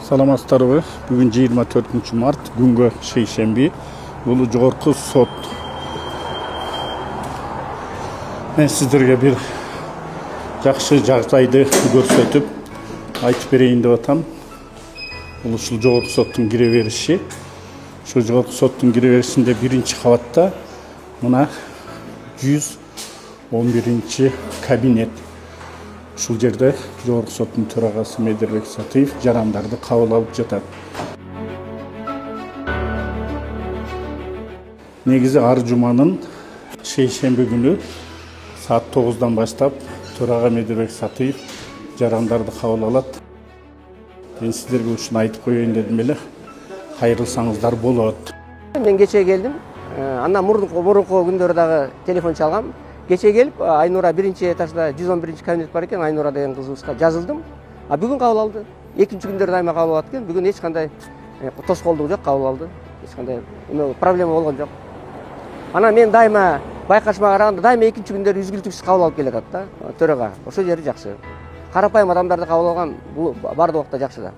Саламатсыздарбы? Бүгүн 24 март күнгө шейшемби. Бул жогорку сот. Мен сиздерге бир жакшы жагдайды көрсөтүп айтып берейин деп атам. Бул ушул жогорку соттун кире бериши. Ушул жогорку соттун кире беришинде биринчи кабатта мына 111 кабинет. Ушул жерде жогорку соттун төрагасы Медербек Сатыев жарандарды кабыл алып жатат. Негизи ар жуманын шейшемби күнү саат 9-дан баштап төрага Медербек Сатыев жарандарды кабыл алат. Мен сиздерге ушуну айтып коеюн дедим эле. Кайрылсаңыздар болот. Мен кече келдим. Андан мурунку күндөрү дагы телефон чалгам. Кече келип Айнура биринчи этажда 111 кабинет бар экен, Айнура деген кызыбызга жазылдым. Бүгүн кабыл алды. Экинчи күндөрү дайыма кабыл алат экен. Бүгүн эч кандай тоскоолдук жок, кабыл алды. Эч кандай проблема болгон жок. Анан мен дайыма байкашыма караганда дайыма экинчи күндөрү үзгүлтүксүз кабыл алып келатат да төрага. Ошол жери жакшы. Карапайым адамдарды кабыл алган бул бардык убакта жакшы да.